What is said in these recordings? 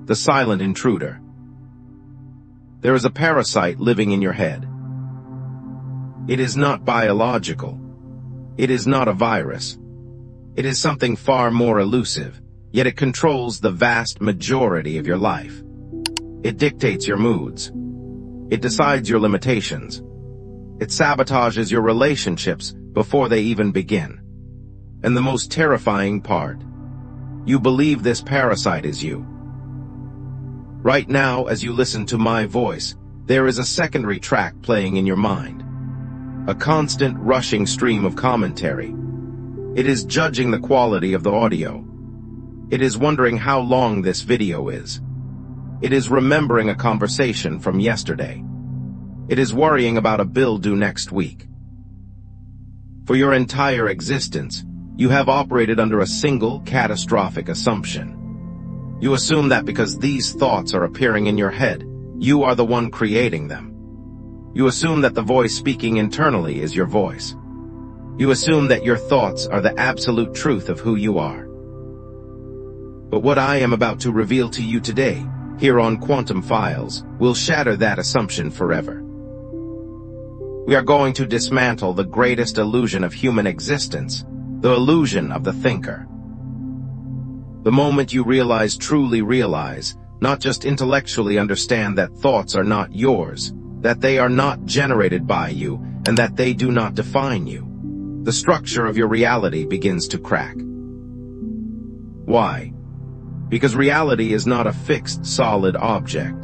the silent intruder. There is a parasite living in your head. It is not biological. It is not a virus. It is something far more elusive, yet it controls the vast majority of your life. It dictates your moods. It decides your limitations. It sabotages your relationships before they even begin. And the most terrifying part, you believe this parasite is you. Right now, as you listen to my voice, there is a secondary track playing in your mind. A constant rushing stream of commentary. It is judging the quality of the audio. It is wondering how long this video is. It is remembering a conversation from yesterday. It is worrying about a bill due next week. For your entire existence, you have operated under a single catastrophic assumption. You assume that because these thoughts are appearing in your head, you are the one creating them. You assume that the voice speaking internally is your voice. You assume that your thoughts are the absolute truth of who you are. But what I am about to reveal to you today, here on Quantum Files, will shatter that assumption forever. We are going to dismantle the greatest illusion of human existence, the illusion of the thinker. The moment you truly realize, not just intellectually understand that thoughts are not yours, that they are not generated by you, and that they do not define you, the structure of your reality begins to crack. Why? Because reality is not a fixed, solid object.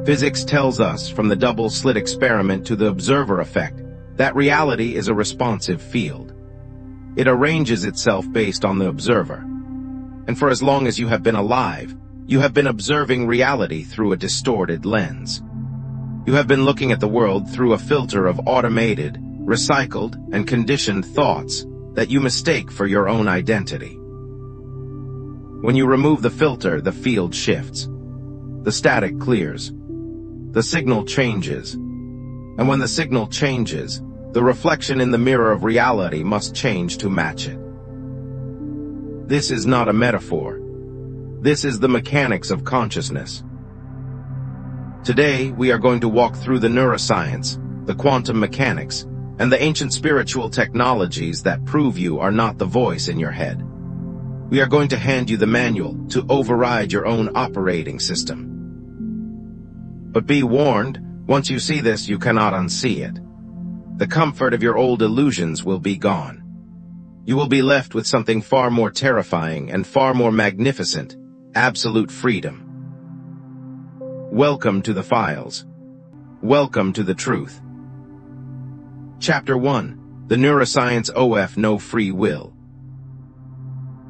Physics tells us, from the double-slit experiment to the observer effect, that reality is a responsive field. It arranges itself based on the observer. And for as long as you have been alive, you have been observing reality through a distorted lens. You have been looking at the world through a filter of automated, recycled, and conditioned thoughts that you mistake for your own identity. When you remove the filter, the field shifts. The static clears. The signal changes. And when the signal changes, the reflection in the mirror of reality must change to match it. This is not a metaphor. This is the mechanics of consciousness. Today, we are going to walk through the neuroscience, the quantum mechanics, and the ancient spiritual technologies that prove you are not the voice in your head. We are going to hand you the manual to override your own operating system. But be warned, once you see this, you cannot unsee it. The comfort of your old illusions will be gone. You will be left with something far more terrifying and far more magnificent, absolute freedom. Welcome to the files. Welcome to the truth. Chapter 1. The Neuroscience of No Free Will.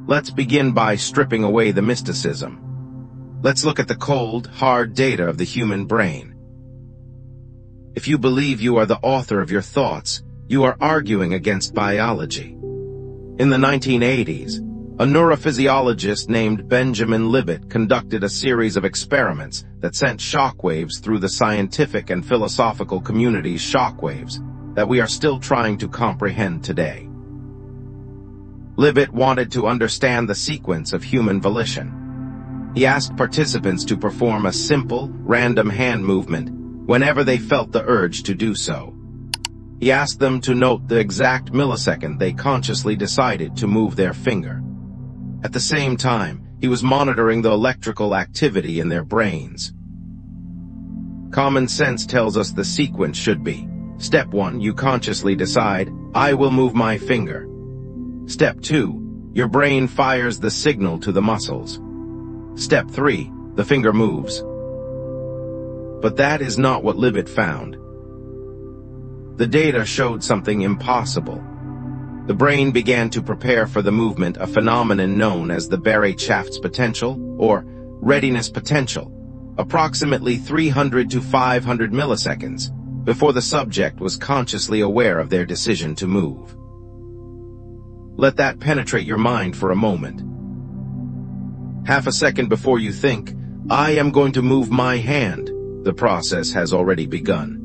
Let's begin by stripping away the mysticism. Let's look at the cold, hard data of the human brain. If you believe you are the author of your thoughts, you are arguing against biology. In the 1980s, a neurophysiologist named Benjamin Libet conducted a series of experiments that sent shockwaves through the scientific and philosophical community's shockwaves that we are still trying to comprehend today. Libet wanted to understand the sequence of human volition. He asked participants to perform a simple, random hand movement whenever they felt the urge to do so. He asked them to note the exact millisecond they consciously decided to move their finger. At the same time, he was monitoring the electrical activity in their brains. Common sense tells us the sequence should be: Step 1, you consciously decide, I will move my finger. Step 2, your brain fires the signal to the muscles. Step 3, the finger moves. But that is not what Libet found. The data showed something impossible. The brain began to prepare for the movement, a phenomenon known as the Barré-Chaft's potential, or readiness potential, approximately 300 to 500 milliseconds, before the subject was consciously aware of their decision to move. Let that penetrate your mind for a moment. Half a second before you think, I am going to move my hand, the process has already begun.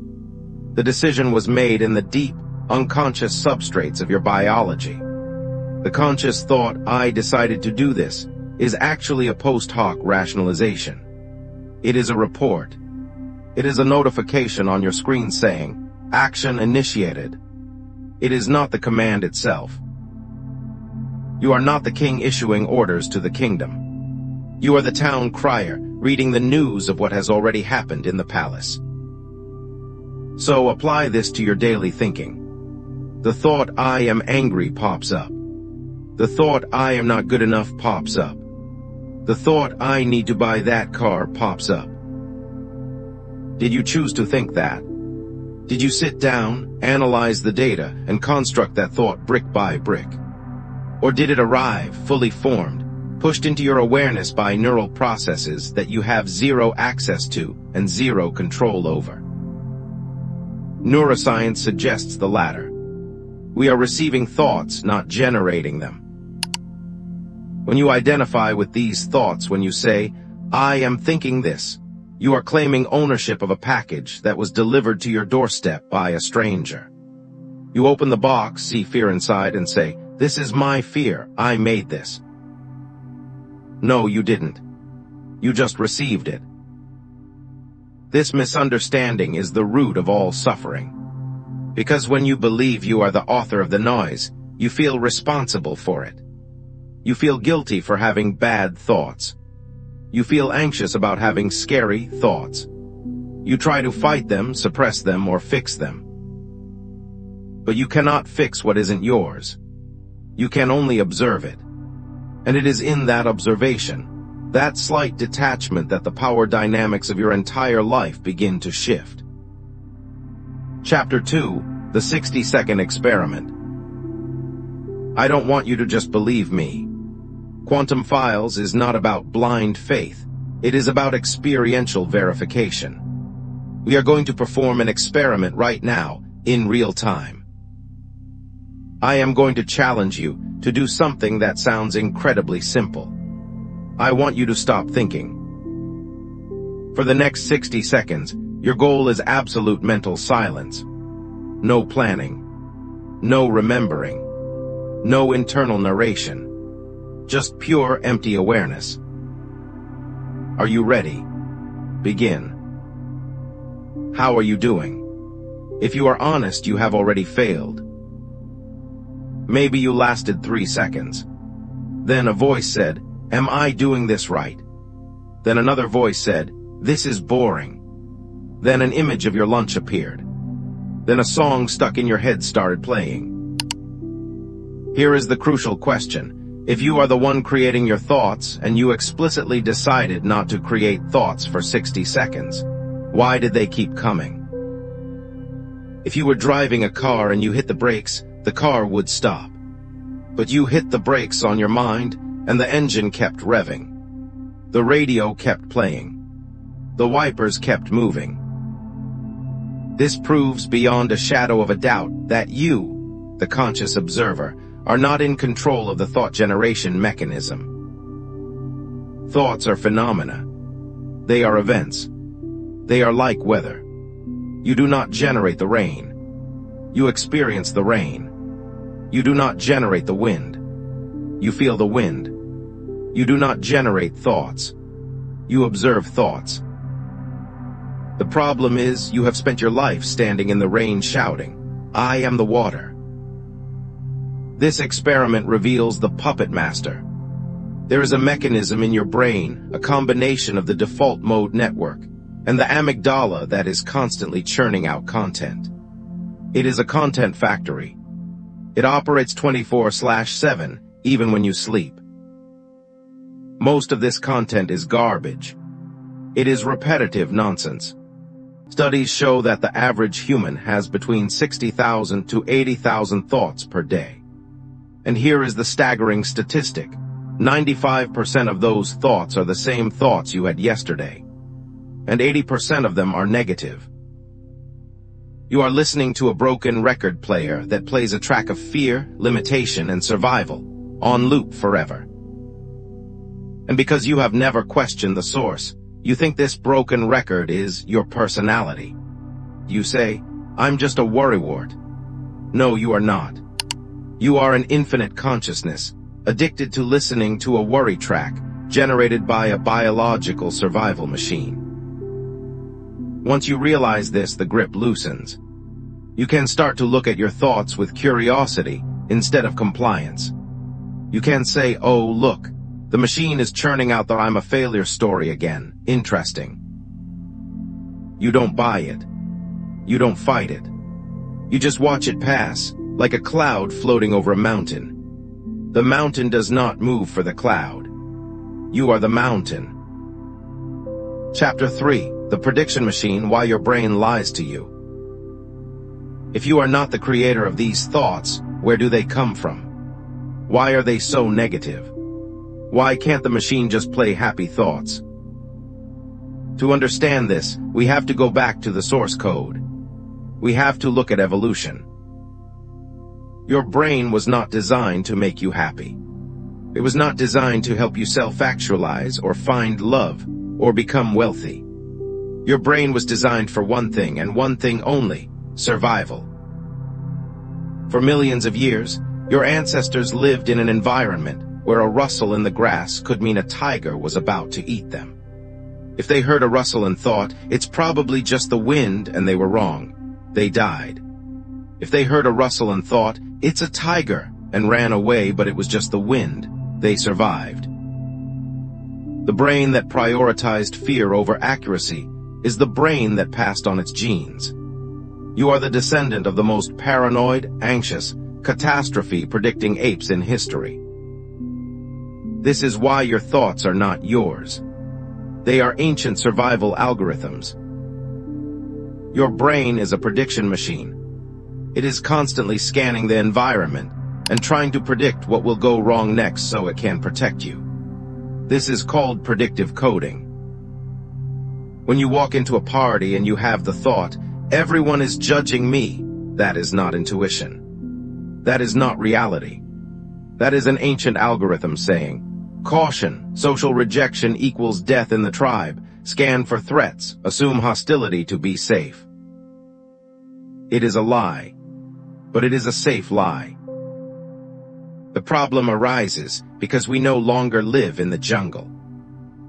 The decision was made in the deep, unconscious substrates of your biology. The conscious thought, I decided to do this, is actually a post hoc rationalization. It is a report. It is a notification on your screen saying, "Action initiated." It is not the command itself. You are not the king issuing orders to the kingdom. You are the town crier, reading the news of what has already happened in the palace. So apply this to your daily thinking. The thought, "I am angry," pops up. The thought, "I am not good enough," pops up. The thought, "I need to buy that car," pops up. Did you choose to think that? Did you sit down, analyze the data, and construct that thought brick by brick? Or did it arrive, fully formed, pushed into your awareness by neural processes that you have zero access to and zero control over? Neuroscience suggests the latter. We are receiving thoughts, not generating them. When you identify with these thoughts, when you say, "I am thinking this," you are claiming ownership of a package that was delivered to your doorstep by a stranger. You open the box, see fear inside, and say, "This is my fear, I made this." No, you didn't. You just received it. This misunderstanding is the root of all suffering. Because when you believe you are the author of the noise, you feel responsible for it. You feel guilty for having bad thoughts. You feel anxious about having scary thoughts. You try to fight them, suppress them, or fix them. But you cannot fix what isn't yours. You can only observe it. And it is in that observation, that slight detachment, that the power dynamics of your entire life begin to shift. Chapter 2, the 60-second experiment. I don't want you to just believe me. Quantum Files is not about blind faith. It is about experiential verification. We are going to perform an experiment right now, in real time. I am going to challenge you to do something that sounds incredibly simple. I want you to stop thinking. For the next 60 seconds, your goal is absolute mental silence. No planning. No remembering. No internal narration. Just pure empty awareness. Are you ready? Begin. How are you doing? If you are honest, you have already failed. Maybe you lasted 3 seconds. Then a voice said, "Am I doing this right?" Then another voice said, "This is boring." Then an image of your lunch appeared. Then a song stuck in your head started playing. Here is the crucial question. If you are the one creating your thoughts, and you explicitly decided not to create thoughts for 60 seconds, why did they keep coming? If you were driving a car and you hit the brakes, the car would stop. But you hit the brakes on your mind, and the engine kept revving. The radio kept playing. The wipers kept moving. This proves beyond a shadow of a doubt that you, the conscious observer, are not in control of the thought generation mechanism. Thoughts are phenomena. They are events. They are like weather. You do not generate the rain. You experience the rain. You do not generate the wind. You feel the wind. You do not generate thoughts. You observe thoughts. The problem is you have spent your life standing in the rain shouting, "I am the water." This experiment reveals the puppet master. There is a mechanism in your brain, a combination of the default mode network and the amygdala that is constantly churning out content. It is a content factory. It operates 24/7, even when you sleep. Most of this content is garbage. It is repetitive nonsense. Studies show that the average human has between 60,000 to 80,000 thoughts per day. And here is the staggering statistic. 95% of those thoughts are the same thoughts you had yesterday. And 80% of them are negative. You are listening to a broken record player that plays a track of fear, limitation, and survival, on loop forever. And because you have never questioned the source, you think this broken record is your personality. You say, "I'm just a worrywart." No, you are not. You are an infinite consciousness, addicted to listening to a worry track, generated by a biological survival machine. Once you realize this, the grip loosens. You can start to look at your thoughts with curiosity instead of compliance. You can say, "Oh, look, the machine is churning out the I'm a failure story again. Interesting." You don't buy it. You don't fight it. You just watch it pass, like a cloud floating over a mountain. The mountain does not move for the cloud. You are the mountain. Chapter 3. The Prediction Machine: Why Your Brain Lies to You. If you are not the creator of these thoughts, where do they come from? Why are they so negative? Why can't the machine just play happy thoughts? To understand this, we have to go back to the source code. We have to look at evolution. Your brain was not designed to make you happy. It was not designed to help you self-actualize or find love or become wealthy. Your brain was designed for one thing and one thing only: survival. For millions of years, your ancestors lived in an environment where a rustle in the grass could mean a tiger was about to eat them. If they heard a rustle and thought, "It's probably just the wind," and they were wrong, they died. If they heard a rustle and thought, "It's a tiger," and ran away, but it was just the wind, they survived. The brain that prioritized fear over accuracy is the brain that passed on its genes. You are the descendant of the most paranoid, anxious, catastrophe-predicting apes in history. This is why your thoughts are not yours. They are ancient survival algorithms. Your brain is a prediction machine. It is constantly scanning the environment and trying to predict what will go wrong next so it can protect you. This is called predictive coding. When you walk into a party and you have the thought, "Everyone is judging me," that is not intuition. That is not reality. That is an ancient algorithm saying, "Caution, social rejection equals death in the tribe. Scan for threats, assume hostility to be safe." It is a lie, but it is a safe lie. The problem arises because we no longer live in the jungle.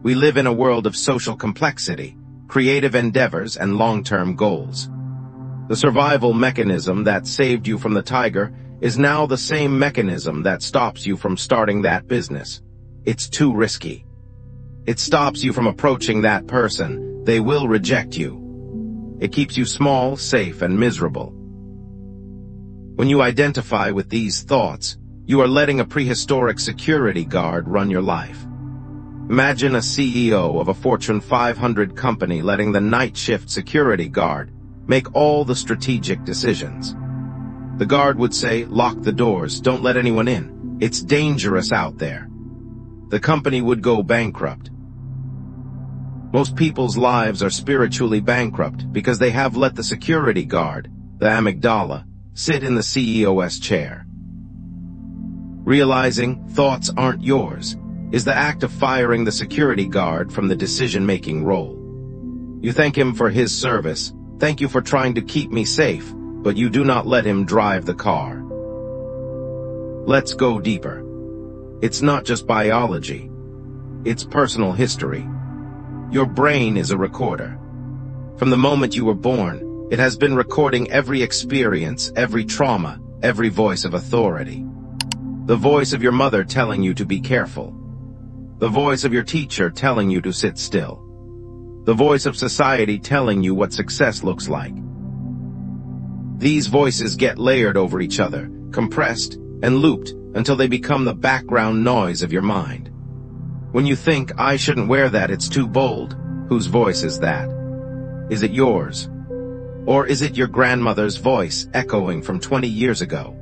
We live in a world of social complexity, creative endeavors, and long-term goals. The survival mechanism that saved you from the tiger is now the same mechanism that stops you from starting that business. It's too risky. It stops you from approaching that person. They will reject you. It keeps you small, safe, and miserable. When you identify with these thoughts, you are letting a prehistoric security guard run your life. Imagine a CEO of a Fortune 500 company letting the night shift security guard make all the strategic decisions. The guard would say, "Lock the doors, don't let anyone in. It's dangerous out there." The company would go bankrupt. Most people's lives are spiritually bankrupt because they have let the security guard, the amygdala, sit in the CEO's chair. Realizing thoughts aren't yours is the act of firing the security guard from the decision-making role. You thank him for his service. "Thank you for trying to keep me safe," but you do not let him drive the car. Let's go deeper. It's not just biology. It's personal history. Your brain is a recorder. From the moment you were born, it has been recording every experience, every trauma, every voice of authority. The voice of your mother telling you to be careful. The voice of your teacher telling you to sit still. The voice of society telling you what success looks like. These voices get layered over each other, compressed, and looped until they become the background noise of your mind. When you think, "I shouldn't wear that, it's too bold," whose voice is that? Is it yours? Or is it your grandmother's voice echoing from 20 years ago?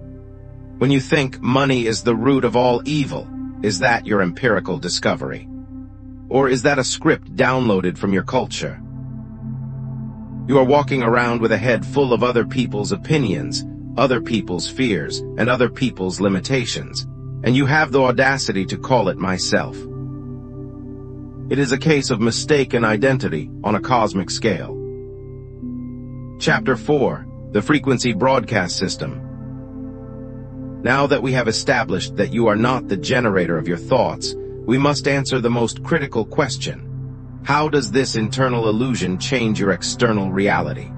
When you think money is the root of all evil, is that your empirical discovery? Or is that a script downloaded from your culture? You are walking around with a head full of other people's opinions, other people's fears, and other people's limitations, and you have the audacity to call it myself. It is a case of mistaken identity on a cosmic scale. Chapter 4. The Frequency Broadcast System. Now that we have established that you are not the generator of your thoughts, we must answer the most critical question. How does this internal illusion change your external reality?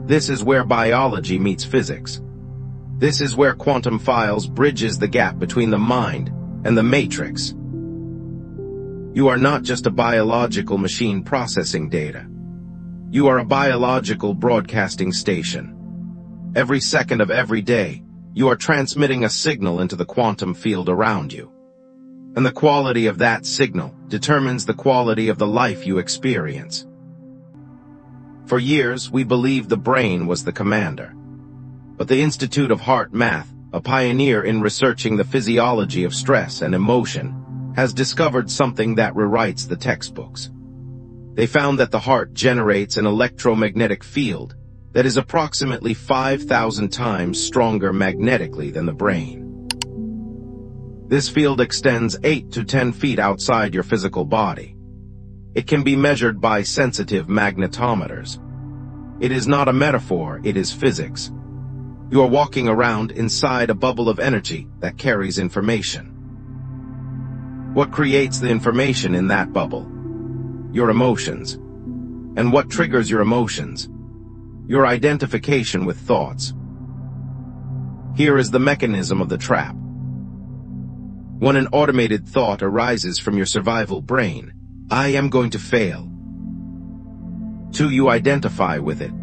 This is where biology meets physics. This is where quantum files bridges the gap between the mind and the matrix. You are not just a biological machine processing data. You are a biological broadcasting station. Every second of every day, you are transmitting a signal into the quantum field around you. And the quality of that signal determines the quality of the life you experience. For years, we believed the brain was the commander. But the Institute of HeartMath, a pioneer in researching the physiology of stress and emotion, has discovered something that rewrites the textbooks. They found that the heart generates an electromagnetic field that is approximately 5,000 times stronger magnetically than the brain. This field extends 8 to 10 feet outside your physical body. It can be measured by sensitive magnetometers. It is not a metaphor, it is physics. You are walking around inside a bubble of energy that carries information. What creates the information in that bubble? Your emotions. And what triggers your emotions? Your identification with thoughts. Here is the mechanism of the trap. When an automated thought arises from your survival brain, I am going to fail. 2. You identify with it.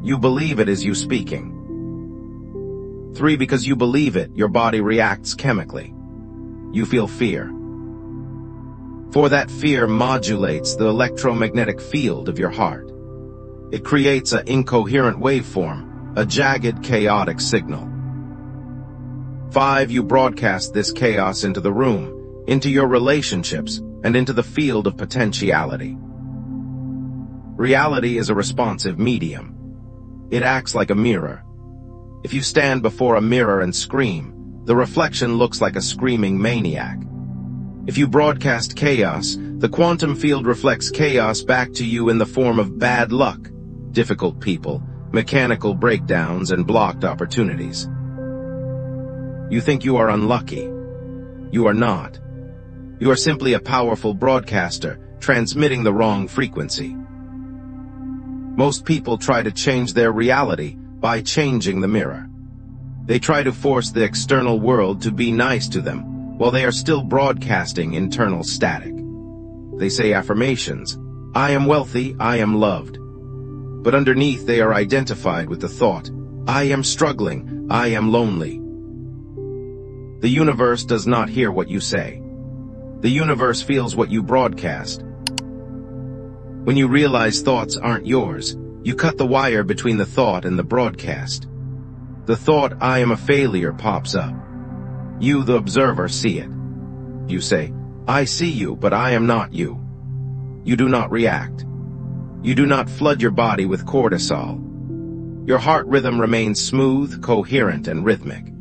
You believe it is you speaking. 3. Because you believe it, your body reacts chemically. You feel fear. 4. That fear modulates the electromagnetic field of your heart. It creates an incoherent waveform, a jagged, chaotic signal. 5. You broadcast this chaos into the room, into your relationships, and into the field of potentiality. Reality is a responsive medium. It acts like a mirror. If you stand before a mirror and scream, the reflection looks like a screaming maniac. If you broadcast chaos, the quantum field reflects chaos back to you in the form of bad luck, difficult people, mechanical breakdowns, and blocked opportunities. You think you are unlucky. You are not. You are simply a powerful broadcaster, transmitting the wrong frequency. Most people try to change their reality by changing the mirror. They try to force the external world to be nice to them, while they are still broadcasting internal static. They say affirmations, I am wealthy, I am loved. But underneath they are identified with the thought, I am struggling, I am lonely. The universe does not hear what you say. The universe feels what you broadcast. When you realize thoughts aren't yours, you cut the wire between the thought and the broadcast. The thought, I am a failure, pops up. You, the observer, see it. You say, I see you, but I am not you. You do not react. You do not flood your body with cortisol. Your heart rhythm remains smooth, coherent, and rhythmic.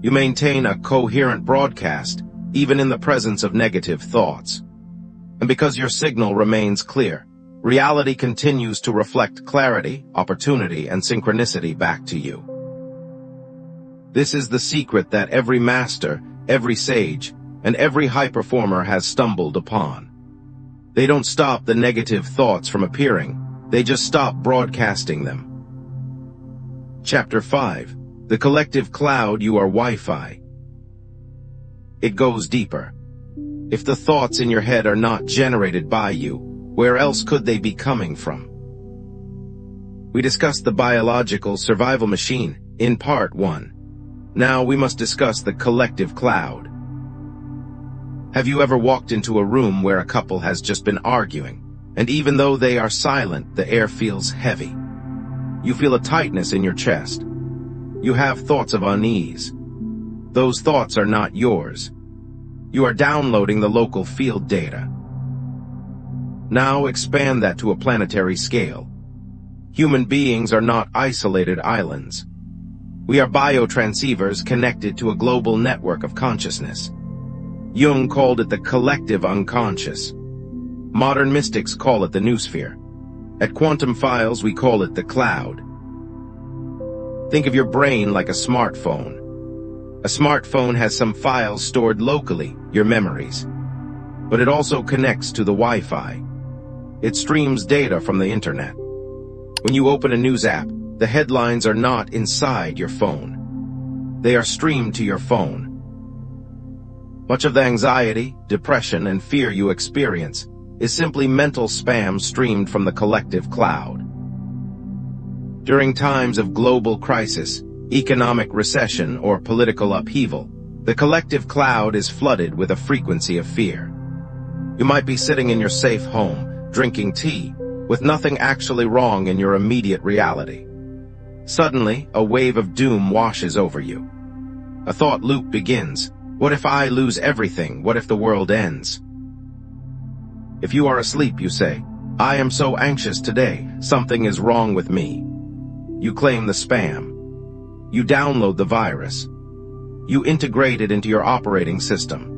You maintain a coherent broadcast, even in the presence of negative thoughts. And because your signal remains clear, reality continues to reflect clarity, opportunity, and synchronicity back to you. This is the secret that every master, every sage, and every high performer has stumbled upon. They don't stop the negative thoughts from appearing, they just stop broadcasting them. Chapter 5. The collective cloud, you are Wi-Fi. It goes deeper. If the thoughts in your head are not generated by you, where else could they be coming from? We discussed the biological survival machine in part 1. Now we must discuss the collective cloud. Have you ever walked into a room where a couple has just been arguing, and even though they are silent, the air feels heavy? You feel a tightness in your chest. You have thoughts of unease. Those thoughts are not yours. You are downloading the local field data. Now expand that to a planetary scale. Human beings are not isolated islands. We are biotransceivers connected to a global network of consciousness. Jung called it the collective unconscious. Modern mystics call it the noosphere. At Quantum Files, we call it the cloud. Think of your brain like a smartphone. A smartphone has some files stored locally, your memories. But it also connects to the Wi-Fi. It streams data from the internet. When you open a news app, the headlines are not inside your phone. They are streamed to your phone. Much of the anxiety, depression, and fear you experience is simply mental spam streamed from the collective cloud. During times of global crisis, economic recession, or political upheaval, the collective cloud is flooded with a frequency of fear. You might be sitting in your safe home, drinking tea, with nothing actually wrong in your immediate reality. Suddenly, a wave of doom washes over you. A thought loop begins. What if I lose everything? What if the world ends? If you are asleep, you say, I am so anxious today, something is wrong with me. You claim the spam. You download the virus. You integrate it into your operating system.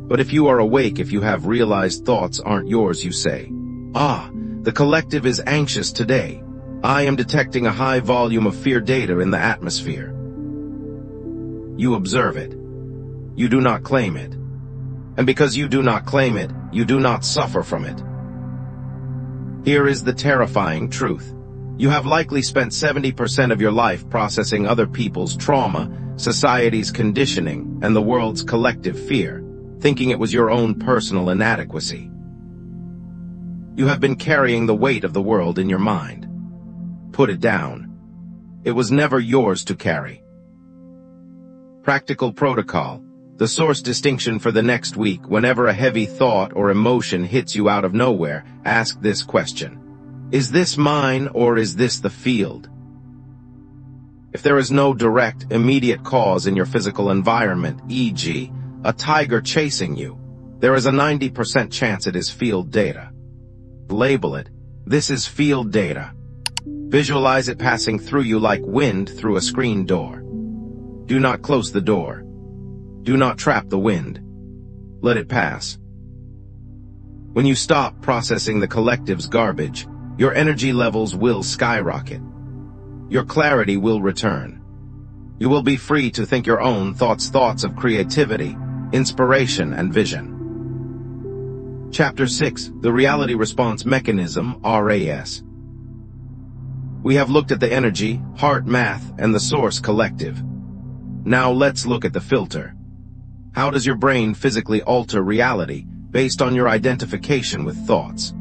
But if you are awake, if you have realized thoughts aren't yours, you say, the collective is anxious today. I am detecting a high volume of fear data in the atmosphere. You observe it. You do not claim it. And because you do not claim it, you do not suffer from it. Here is the terrifying truth. You have likely spent 70% of your life processing other people's trauma, society's conditioning, and the world's collective fear, thinking it was your own personal inadequacy. You have been carrying the weight of the world in your mind. Put it down. It was never yours to carry. Practical protocol. The source distinction for the next week. Whenever a heavy thought or emotion hits you out of nowhere, ask this question. Is this mine, or is this the field? If there is no direct, immediate cause in your physical environment, e.g., a tiger chasing you, there is a 90% chance it is field data. Label it. This is field data. Visualize it passing through you like wind through a screen door. Do not close the door. Do not trap the wind. Let it pass. When you stop processing the collective's garbage, your energy levels will skyrocket. Your clarity will return. You will be free to think your own thoughts of creativity, inspiration, and vision. Chapter 6. The Reality Response Mechanism, RAS. We have looked at the energy, HeartMath, and the source collective. Now let's look at the filter. How does your brain physically alter reality based on your identification with thoughts?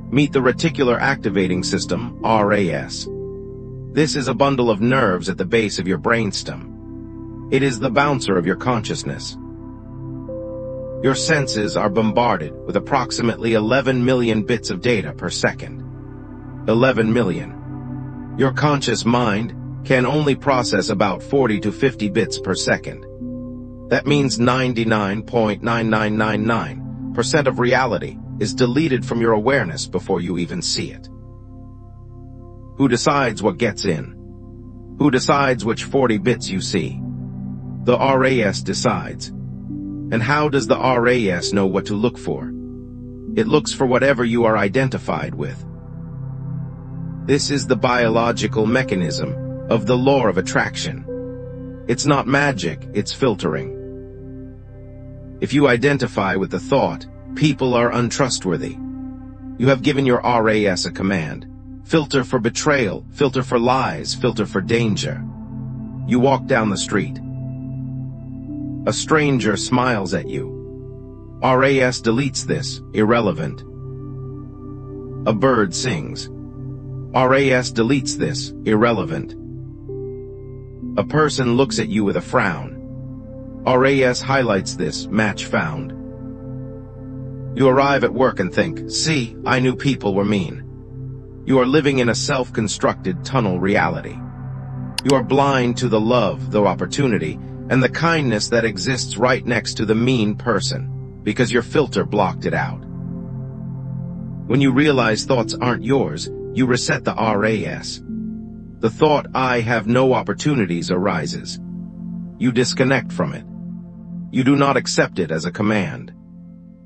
Meet the reticular activating system, RAS. This is a bundle of nerves at the base of your brainstem. It is the bouncer of your consciousness. Your senses are bombarded with approximately 11 million bits of data per second. 11 million. Your conscious mind can only process about 40 to 50 bits per second. That means 99.9999% of reality is deleted from your awareness before you even see it. Who decides what gets in? Who decides which 40 bits you see? The RAS decides. And how does the RAS know what to look for? It looks for whatever you are identified with. This is the biological mechanism of the law of attraction. It's not magic, it's filtering. If you identify with the thought, people are untrustworthy, you have given your RAS a command. Filter for betrayal, filter for lies, filter for danger. You walk down the street. A stranger smiles at you. RAS deletes this, irrelevant. A bird sings. RAS deletes this, irrelevant. A person looks at you with a frown. RAS highlights this, match found. You arrive at work and think, see, I knew people were mean. You are living in a self-constructed tunnel reality. You are blind to the love, the opportunity, and the kindness that exists right next to the mean person, because your filter blocked it out. When you realize thoughts aren't yours, you reset the RAS. The thought, I have no opportunities, arises. You disconnect from it. You do not accept it as a command.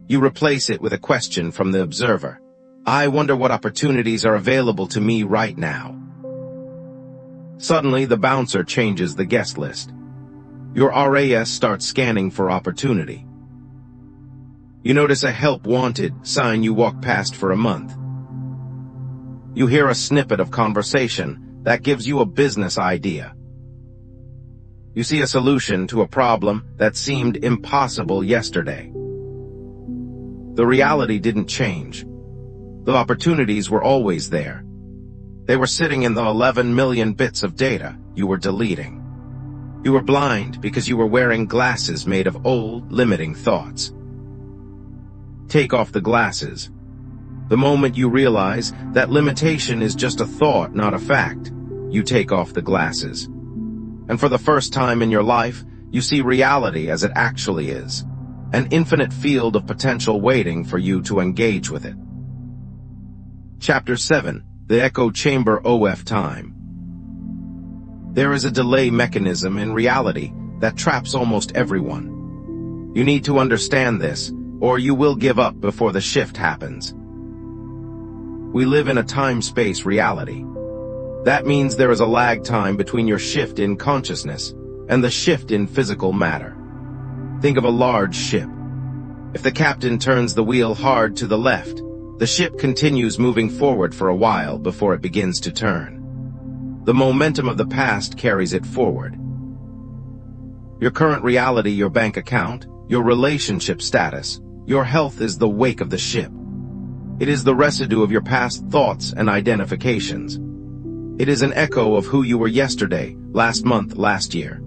You replace it with a question from the observer. I wonder what opportunities are available to me right now. Suddenly, the bouncer changes the guest list. Your RAS starts scanning for opportunity. You notice a help wanted sign you walk past for a month. You hear a snippet of conversation that gives you a business idea. You see a solution to a problem that seemed impossible yesterday. The reality didn't change. The opportunities were always there. They were sitting in the 11 million bits of data you were deleting. You were blind because you were wearing glasses made of old, limiting thoughts. Take off the glasses. The moment you realize that limitation is just a thought, not a fact, you take off the glasses. And for the first time in your life, you see reality as it actually is, an infinite field of potential waiting for you to engage with it. Chapter 7. The Echo Chamber OF Time. There is a delay mechanism in reality that traps almost everyone. You need to understand this, or you will give up before the shift happens. We live in a time-space reality. That means there is a lag time between your shift in consciousness and the shift in physical matter. Think of a large ship. If the captain turns the wheel hard to the left, the ship continues moving forward for a while before it begins to turn. The momentum of the past carries it forward. Your current reality, your bank account, your relationship status, your health is the wake of the ship. It is the residue of your past thoughts and identifications. It is an echo of who you were yesterday, last month, last year.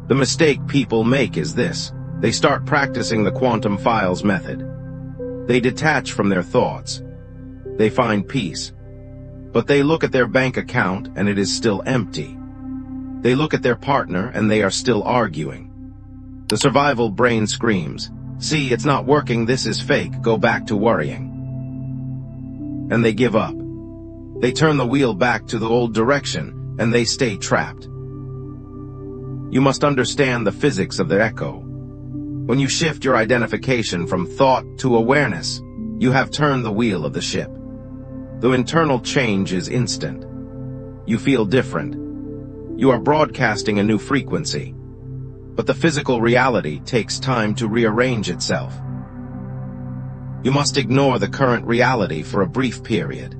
The mistake people make is this: they start practicing the quantum files method. They detach from their thoughts. They find peace. But they look at their bank account and it is still empty. They look at their partner and they are still arguing. The survival brain screams, "See, it's not working, this is fake, go back to worrying." And they give up. They turn the wheel back to the old direction and they stay trapped. You must understand the physics of the echo. When you shift your identification from thought to awareness, you have turned the wheel of the ship. The internal change is instant. You feel different. You are broadcasting a new frequency. But the physical reality takes time to rearrange itself. You must ignore the current reality for a brief period.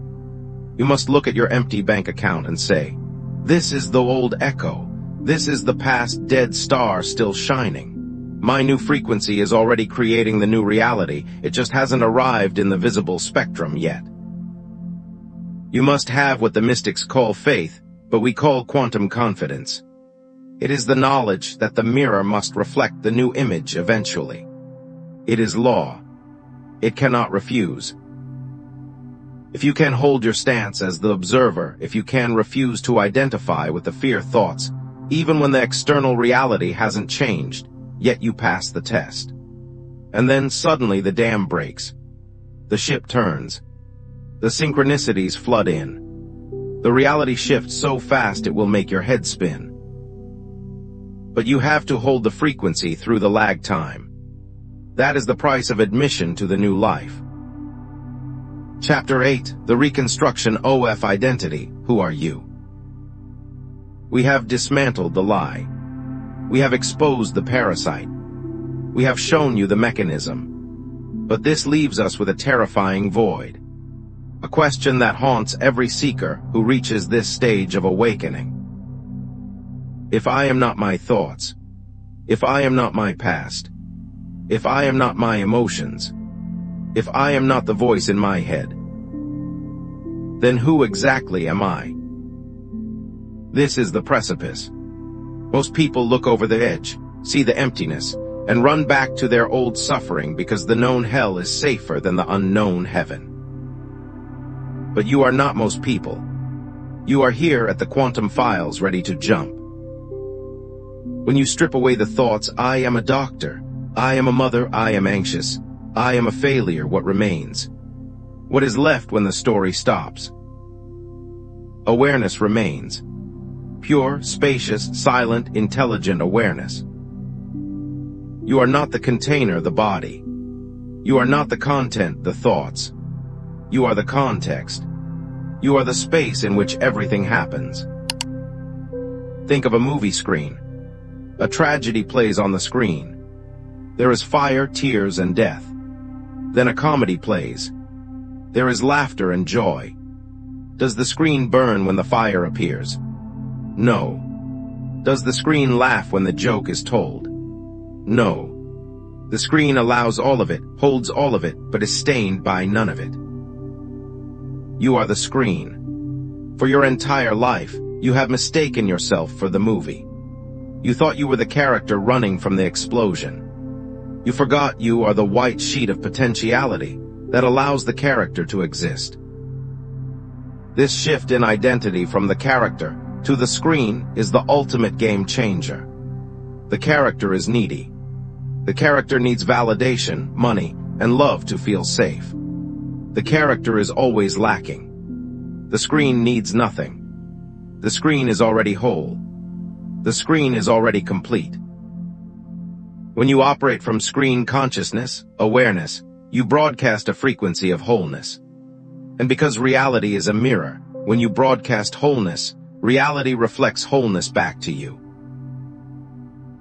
You must look at your empty bank account and say, "This is the old echo. This is the past dead star still shining. My new frequency is already creating the new reality, it just hasn't arrived in the visible spectrum yet." You must have what the mystics call faith, but we call quantum confidence. It is the knowledge that the mirror must reflect the new image eventually. It is law. It cannot refuse. If you can hold your stance as the observer, if you can refuse to identify with the fear thoughts, even when the external reality hasn't changed, yet you pass the test. And then suddenly the dam breaks. The ship turns. The synchronicities flood in. The reality shifts so fast it will make your head spin. But you have to hold the frequency through the lag time. That is the price of admission to the new life. Chapter 8. The Reconstruction OF Identity. Who are you? We have dismantled the lie. We have exposed the parasite. We have shown you the mechanism. But this leaves us with a terrifying void. A question that haunts every seeker who reaches this stage of awakening. If I am not my thoughts, if I am not my past, if I am not my emotions, if I am not the voice in my head, then who exactly am I? This is the precipice. Most people look over the edge, see the emptiness, and run back to their old suffering because the known hell is safer than the unknown heaven. But you are not most people. You are here at the quantum files ready to jump. When you strip away the thoughts, I am a doctor, I am a mother, I am anxious, I am a failure, what remains? What is left when the story stops? Awareness remains. Pure, spacious, silent, intelligent awareness. You are not the container, the body. You are not the content, the thoughts. You are the context. You are the space in which everything happens. Think of a movie screen. A tragedy plays on the screen. There is fire, tears, and death. Then a comedy plays. There is laughter and joy. Does the screen burn when the fire appears? No. Does the screen laugh when the joke is told? No. The screen allows all of it, holds all of it, but is stained by none of it. You are the screen. For your entire life, you have mistaken yourself for the movie. You thought you were the character running from the explosion. You forgot you are the white sheet of potentiality that allows the character to exist. This shift in identity from the character to the screen is the ultimate game changer. The character is needy. The character needs validation, money, and love to feel safe. The character is always lacking. The screen needs nothing. The screen is already whole. The screen is already complete. When you operate from screen consciousness, awareness, you broadcast a frequency of wholeness. And because reality is a mirror, when you broadcast wholeness, reality reflects wholeness back to you.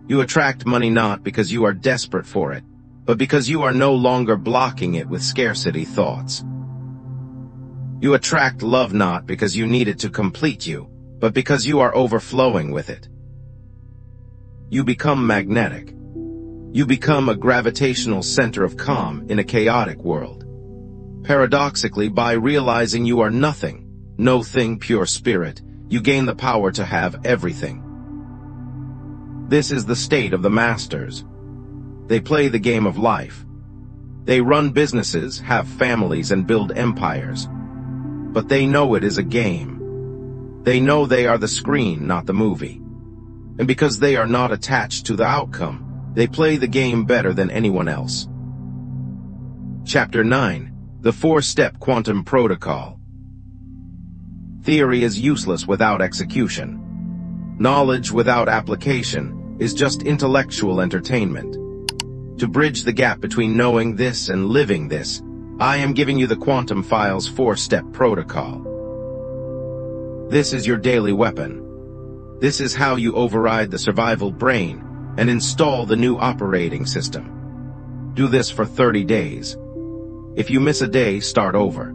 You attract money not because you are desperate for it, but because you are no longer blocking it with scarcity thoughts. You attract love not because you need it to complete you, but because you are overflowing with it. You become magnetic. You become a gravitational center of calm in a chaotic world. Paradoxically, by realizing you are nothing, no thing pure spirit, you gain the power to have everything. This is the state of the masters. They play the game of life. They run businesses, have families, and build empires. But they know it is a game. They know they are the screen, not the movie. And because they are not attached to the outcome, they play the game better than anyone else. Chapter 9. The Four-Step Quantum Protocol. Theory is useless without execution. Knowledge without application is just intellectual entertainment. To bridge the gap between knowing this and living this, I am giving you the Quantum Files four-step protocol. This is your daily weapon. This is how you override the survival brain and install the new operating system. Do this for 30 days. If you miss a day, start over.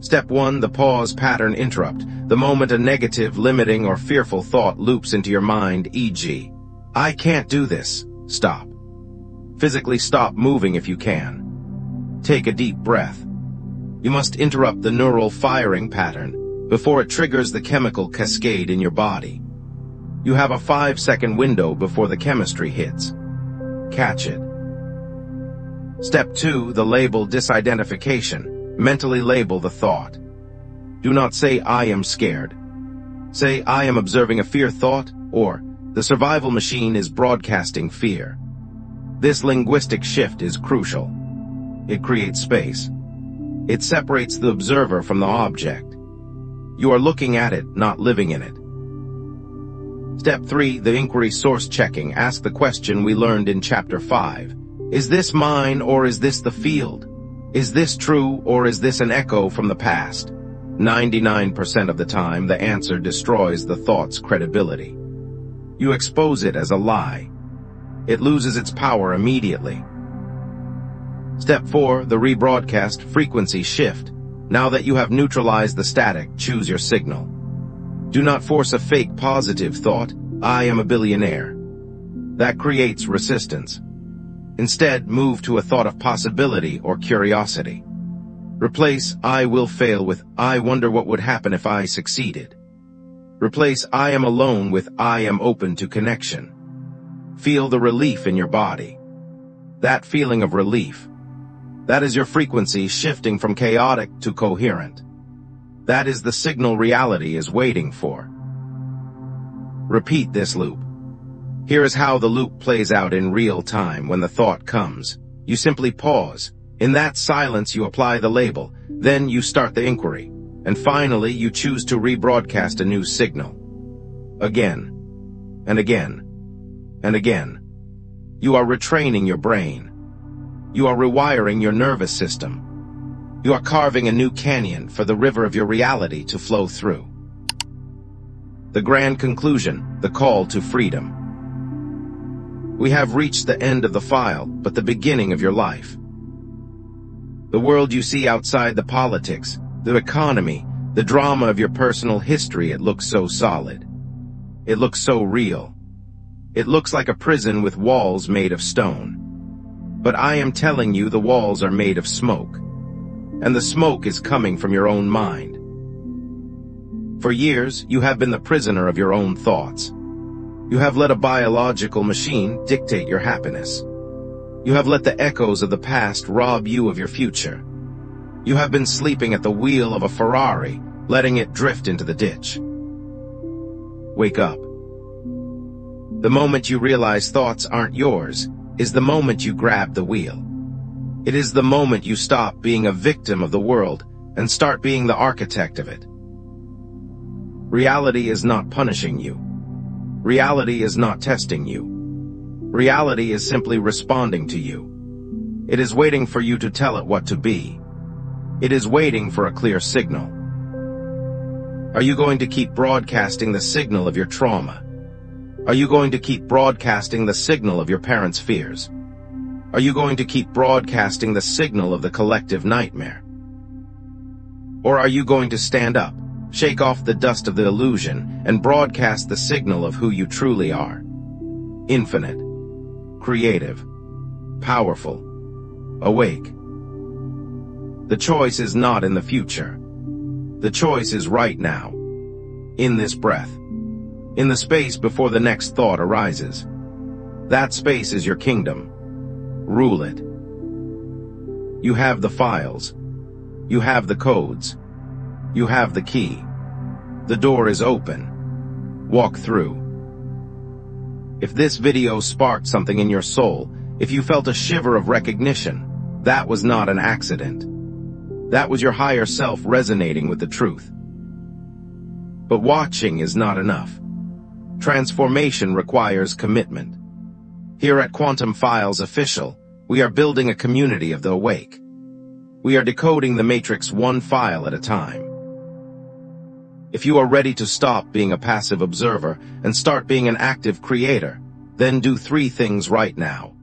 Step 1. The pause pattern interrupt. The moment a negative, limiting, or fearful thought loops into your mind, e.g., I can't do this, stop. Physically stop moving if you can. Take a deep breath. You must interrupt the neural firing pattern before it triggers the chemical cascade in your body. You have a 5-second window before the chemistry hits. Catch it. Step 2. The label disidentification. Mentally label the thought. Do not say, I am scared. Say, I am observing a fear thought, or the survival machine is broadcasting fear. This linguistic shift is crucial. It creates space. It separates the observer from the object. You are looking at it, not living in it. Step 3. The inquiry source checking. Ask the question we learned in Chapter 5. Is this mine or is this the field? Is this true or is this an echo from the past? 99% of the time, the answer destroys the thought's credibility. You expose it as a lie. It loses its power immediately. Step 4. The rebroadcast frequency shift. Now that you have neutralized the static, choose your signal. Do not force a fake positive thought, I am a billionaire. That creates resistance. Instead, move to a thought of possibility or curiosity. Replace I will fail with I wonder what would happen if I succeeded. Replace I am alone with I am open to connection. Feel the relief in your body. That feeling of relief. That is your frequency shifting from chaotic to coherent. That is the signal reality is waiting for. Repeat this loop. Here is how the loop plays out in real time when the thought comes. You simply pause. In that silence, you apply the label. Then you start the inquiry. And finally, you choose to rebroadcast a new signal. Again, and again, and again. You are retraining your brain. You are rewiring your nervous system. You are carving a new canyon for the river of your reality to flow through. The grand conclusion, the call to freedom. We have reached the end of the file, but the beginning of your life. The world you see outside the politics, the economy, the drama of your personal history, it looks so solid. It looks so real. It looks like a prison with walls made of stone. But I am telling you, the walls are made of smoke. And the smoke is coming from your own mind. For years, you have been the prisoner of your own thoughts. You have let a biological machine dictate your happiness. You have let the echoes of the past rob you of your future. You have been sleeping at the wheel of a Ferrari, letting it drift into the ditch. Wake up. The moment you realize thoughts aren't yours is the moment you grab the wheel. It is the moment you stop being a victim of the world and start being the architect of it. Reality is not punishing you. Reality is not testing you. Reality is simply responding to you. It is waiting for you to tell it what to be. It is waiting for a clear signal. Are you going to keep broadcasting the signal of your trauma? Are you going to keep broadcasting the signal of your parents' fears? Are you going to keep broadcasting the signal of the collective nightmare? Or are you going to stand up, shake off the dust of the illusion, and broadcast the signal of who you truly are? Infinite, creative, powerful, awake. The choice is not in the future. The choice is right now, in this breath, in the space before the next thought arises. That space is your kingdom. Rule it. You have the files. You have the codes. You have the key. The door is open. Walk through. If this video sparked something in your soul, if you felt a shiver of recognition, that was not an accident. That was your higher self resonating with the truth. But watching is not enough. Transformation requires commitment. Here at Quantum Files Official, we are building a community of the awake. We are decoding the matrix one file at a time. If you are ready to stop being a passive observer and start being an active creator, then do 3 things right now.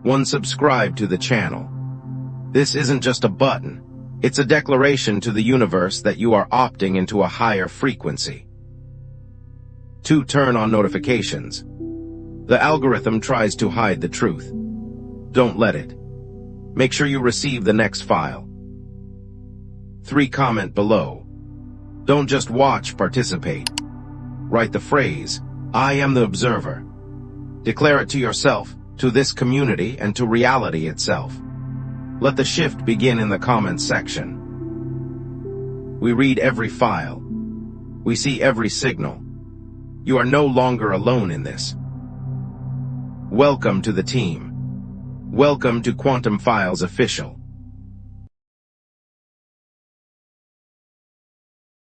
1. Subscribe to the channel. This isn't just a button. It's a declaration to the universe that you are opting into a higher frequency. 2. Turn on notifications. The algorithm tries to hide the truth. Don't let it. Make sure you receive the next file. 3. Comment below. Don't just watch, participate. Write the phrase, "I am the observer." Declare it to yourself, to this community, and to reality itself. Let the shift begin in the comments section. We read every file. We see every signal. You are no longer alone in this. Welcome to the team. Welcome to Quantum Files Official.